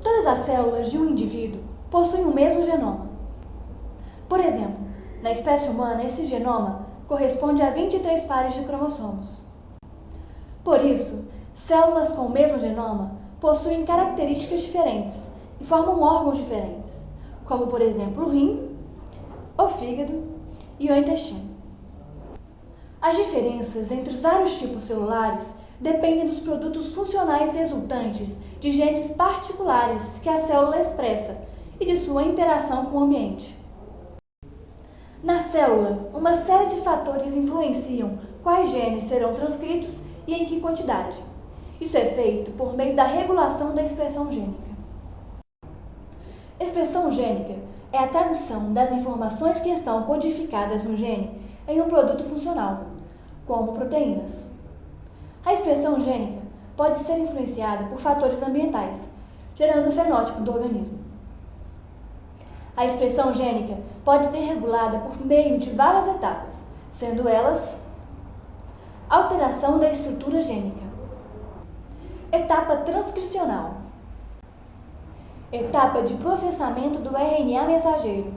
Todas as células de um indivíduo possuem o mesmo genoma. Por exemplo, na espécie humana, esse genoma corresponde a 23 pares de cromossomos. Por isso, células com o mesmo genoma possuem características diferentes e formam órgãos diferentes, como, por exemplo, o rim, o fígado e o intestino. As diferenças entre os vários tipos celulares dependem dos produtos funcionais resultantes de genes particulares que a célula expressa e de sua interação com o ambiente. Na célula, uma série de fatores influenciam quais genes serão transcritos e em que quantidade. Isso é feito por meio da regulação da expressão gênica. Expressão gênica é a tradução das informações que estão codificadas no gene em um produto funcional, como proteínas. A expressão gênica pode ser influenciada por fatores ambientais, gerando o fenótipo do organismo. A expressão gênica pode ser regulada por meio de várias etapas, sendo elas: alteração da estrutura gênica, etapa transcricional, etapa de processamento do RNA mensageiro,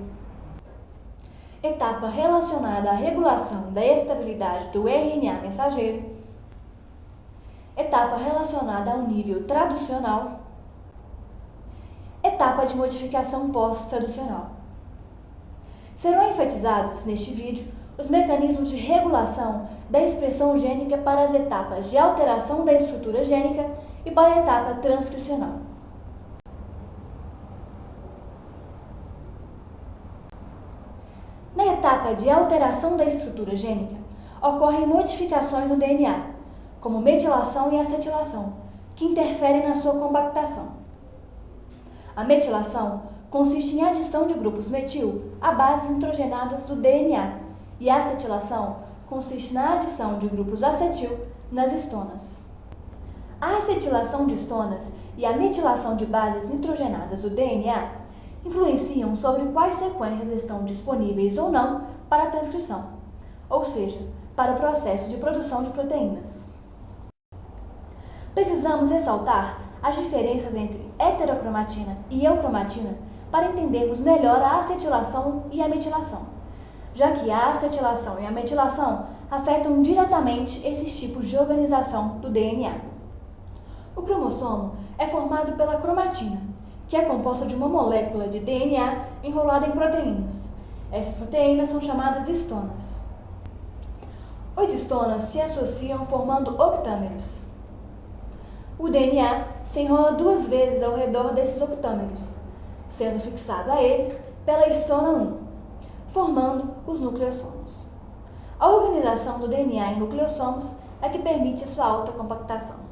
etapa relacionada à regulação da estabilidade do RNA mensageiro, etapa relacionada ao nível traducional, etapa de modificação pós-traducional. Serão enfatizados neste vídeo os mecanismos de regulação da expressão gênica para as etapas de alteração da estrutura gênica e para a etapa transcricional. Na etapa de alteração da estrutura gênica, ocorrem modificações no DNA, como metilação e acetilação, que interferem na sua compactação. A metilação consiste em adição de grupos metil a bases nitrogenadas do DNA, e a acetilação consiste na adição de grupos acetil nas histonas. A acetilação de histonas e a metilação de bases nitrogenadas do DNA influenciam sobre quais sequências estão disponíveis ou não para a transcrição, ou seja, para o processo de produção de proteínas. Precisamos ressaltar as diferenças entre heterocromatina e eucromatina para entendermos melhor a acetilação e a metilação, já que a acetilação e a metilação afetam diretamente esses tipos de organização do DNA. O cromossomo é formado pela cromatina, que é composta de uma molécula de DNA enrolada em proteínas. Essas proteínas são chamadas histonas. 8 histonas se associam formando octâmeros. O DNA se enrola 2 vezes ao redor desses octâmeros, sendo fixado a eles pela histona 1, formando os nucleossomos. A organização do DNA em nucleossomos é que permite a sua alta compactação.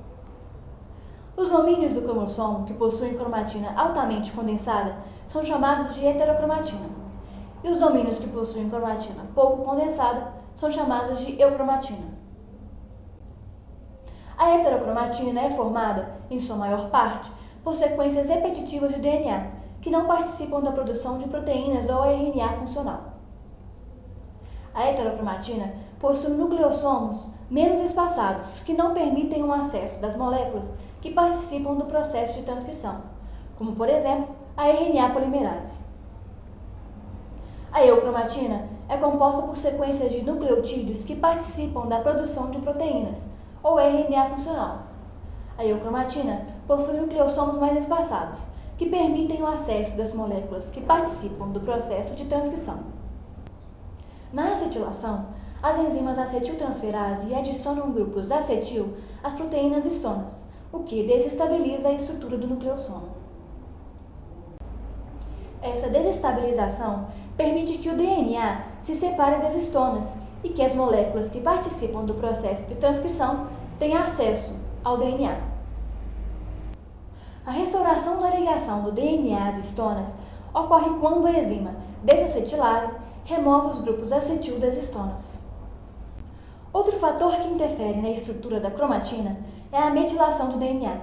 Os domínios do cromossomo que possuem cromatina altamente condensada são chamados de heterocromatina, e os domínios que possuem cromatina pouco condensada são chamados de eucromatina. A heterocromatina é formada, em sua maior parte, por sequências repetitivas de DNA, que não participam da produção de proteínas ou RNA funcional. A heterocromatina possui nucleossomos menos espaçados, que não permitem o acesso das moléculas que participam do processo de transcrição, como, por exemplo, a RNA polimerase. A eucromatina é composta por sequências de nucleotídeos que participam da produção de proteínas, ou RNA funcional. A eucromatina possui nucleossomos mais espaçados, que permitem o acesso das moléculas que participam do processo de transcrição. Na acetilação, as enzimas acetiltransferase adicionam grupos acetil às proteínas histonas, o que desestabiliza a estrutura do nucleossomo. Essa desestabilização permite que o DNA se separe das histonas e que as moléculas que participam do processo de transcrição tenham acesso ao DNA. A restauração da ligação do DNA às histonas ocorre quando a enzima desacetilase remove os grupos acetil das histonas. Outro fator que interfere na estrutura da cromatina é a metilação do DNA.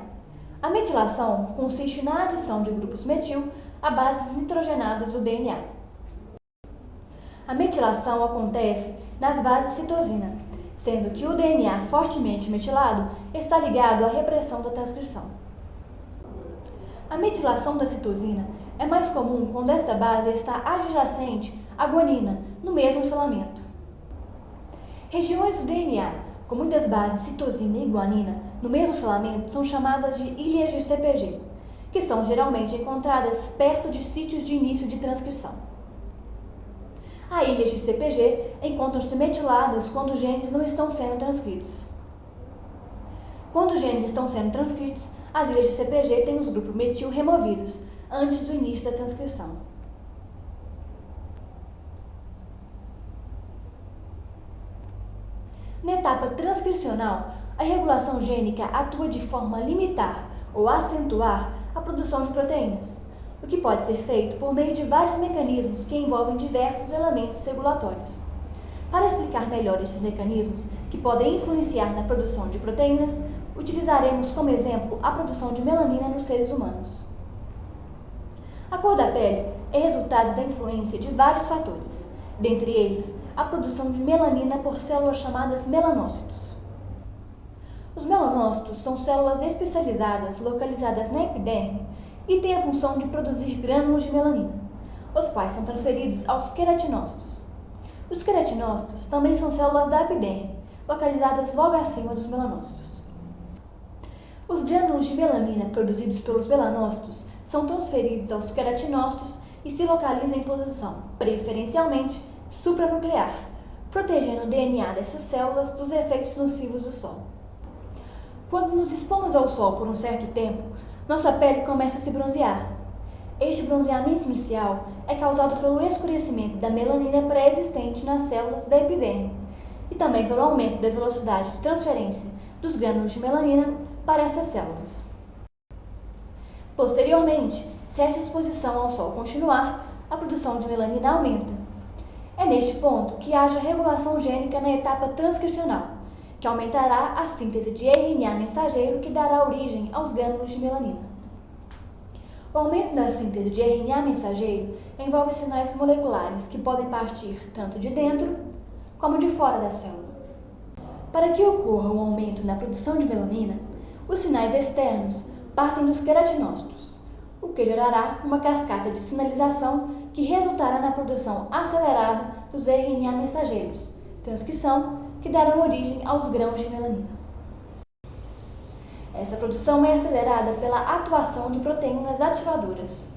A metilação consiste na adição de grupos metil a bases nitrogenadas do DNA. A metilação acontece nas bases citosina, sendo que o DNA fortemente metilado está ligado à repressão da transcrição. A metilação da citosina é mais comum quando esta base está adjacente à guanina, no mesmo filamento. Regiões do DNA com muitas bases citosina e guanina no mesmo filamento são chamadas de ilhas de CPG, que são geralmente encontradas perto de sítios de início de transcrição. As ilhas de CPG encontram-se metiladas quando os genes não estão sendo transcritos. Quando os genes estão sendo transcritos, as ilhas de CPG têm os grupos metil removidos antes do início da transcrição. Na etapa transcricional, a regulação gênica atua de forma a limitar ou acentuar a produção de proteínas, o que pode ser feito por meio de vários mecanismos que envolvem diversos elementos regulatórios. Para explicar melhor esses mecanismos que podem influenciar na produção de proteínas, utilizaremos como exemplo a produção de melanina nos seres humanos. A cor da pele é resultado da influência de vários fatores, dentre eles a produção de melanina por células chamadas melanócitos. Os melanócitos são células especializadas localizadas na epiderme e têm a função de produzir grânulos de melanina, os quais são transferidos aos queratinócitos. Os queratinócitos também são células da epiderme, localizadas logo acima dos melanócitos. Os grânulos de melanina produzidos pelos melanócitos são transferidos aos queratinócitos e se localizam em posição, preferencialmente, supranuclear, protegendo o DNA dessas células dos efeitos nocivos do sol. Quando nos expomos ao sol por um certo tempo, nossa pele começa a se bronzear. Este bronzeamento inicial é causado pelo escurecimento da melanina pré-existente nas células da epiderme e também pelo aumento da velocidade de transferência dos grânulos de melanina para estas células. Posteriormente, se essa exposição ao sol continuar, a produção de melanina aumenta. É neste ponto que haja regulação gênica na etapa transcricional, que aumentará a síntese de RNA mensageiro que dará origem aos grânulos de melanina. O aumento da síntese de RNA mensageiro envolve sinais moleculares que podem partir tanto de dentro como de fora da célula. Para que ocorra um aumento na produção de melanina, os sinais externos partem dos queratinócitos, o que gerará uma cascata de sinalização que resultará na produção acelerada dos RNA mensageiros, transcrição, que darão origem aos grãos de melanina. Essa produção é acelerada pela atuação de proteínas ativadoras.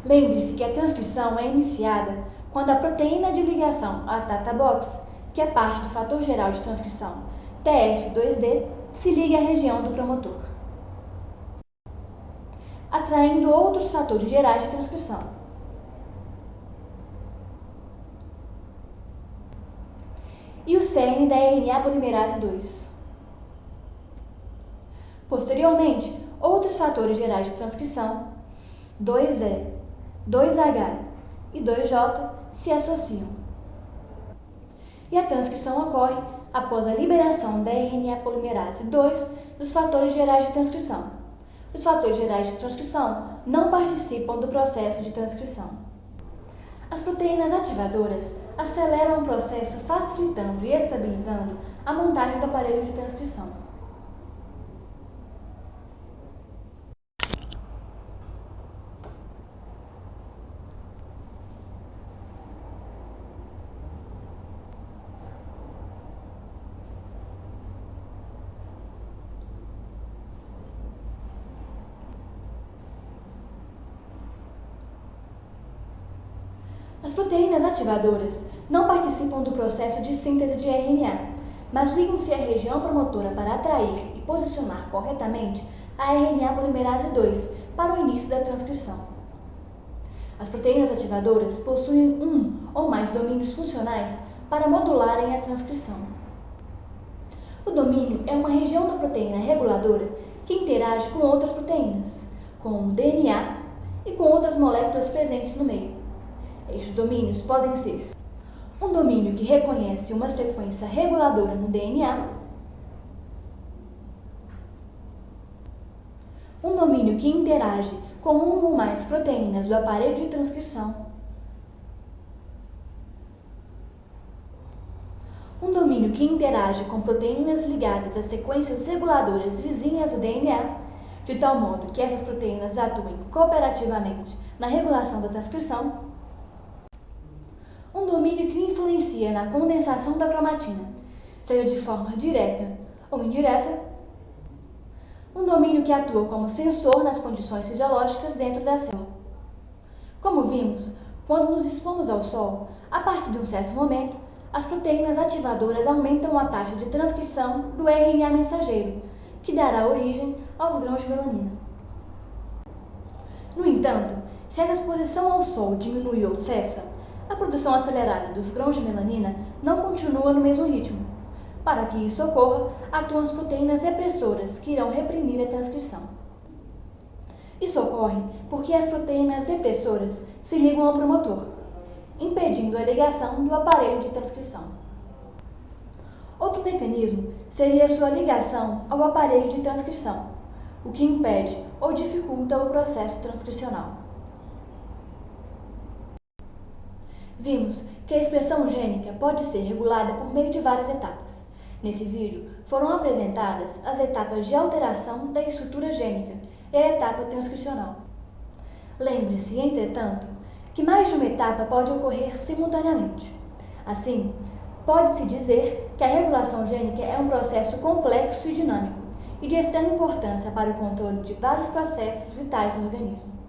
Lembre-se que a transcrição é iniciada quando a proteína de ligação, a Tata Box, que é parte do fator geral de transcrição, TF2D, se liga à região do promotor, atraindo outros fatores gerais de transcrição. E o cerne da RNA polimerase 2. Posteriormente, outros fatores gerais de transcrição, 2E, 2H e 2J, se associam. E a transcrição ocorre após a liberação da RNA polimerase 2 dos fatores gerais de transcrição. Os fatores gerais de transcrição não participam do processo de transcrição. As proteínas ativadoras aceleram o processo, facilitando e estabilizando a montagem do aparelho de transcrição. As proteínas ativadoras não participam do processo de síntese de RNA, mas ligam-se à região promotora para atrair e posicionar corretamente a RNA polimerase 2 para o início da transcrição. As proteínas ativadoras possuem um ou mais domínios funcionais para modularem a transcrição. O domínio é uma região da proteína reguladora que interage com outras proteínas, como o DNA e com outras moléculas presentes no meio. Estes domínios podem ser um domínio que reconhece uma sequência reguladora no DNA, um domínio que interage com uma ou mais proteínas do aparelho de transcrição, um domínio que interage com proteínas ligadas a sequências reguladoras vizinhas do DNA, de tal modo que essas proteínas atuem cooperativamente na regulação da transcrição. Um domínio que influencia na condensação da cromatina, seja de forma direta ou indireta. Um domínio que atua como sensor nas condições fisiológicas dentro da célula. Como vimos, quando nos expomos ao sol, a partir de um certo momento, as proteínas ativadoras aumentam a taxa de transcrição do RNA mensageiro, que dará origem aos grãos de melanina. No entanto, se essa exposição ao sol diminui ou cessa, a produção acelerada dos grãos de melanina não continua no mesmo ritmo. Para que isso ocorra, atuam as proteínas repressoras que irão reprimir a transcrição. Isso ocorre porque as proteínas repressoras se ligam ao promotor, impedindo a ligação do aparelho de transcrição. Outro mecanismo seria a sua ligação ao aparelho de transcrição, o que impede ou dificulta o processo transcricional. Vimos que a expressão gênica pode ser regulada por meio de várias etapas. Nesse vídeo, foram apresentadas as etapas de alteração da estrutura gênica e a etapa transcricional. Lembre-se, entretanto, que mais de uma etapa pode ocorrer simultaneamente. Assim, pode-se dizer que a regulação gênica é um processo complexo e dinâmico e de extrema importância para o controle de vários processos vitais no organismo.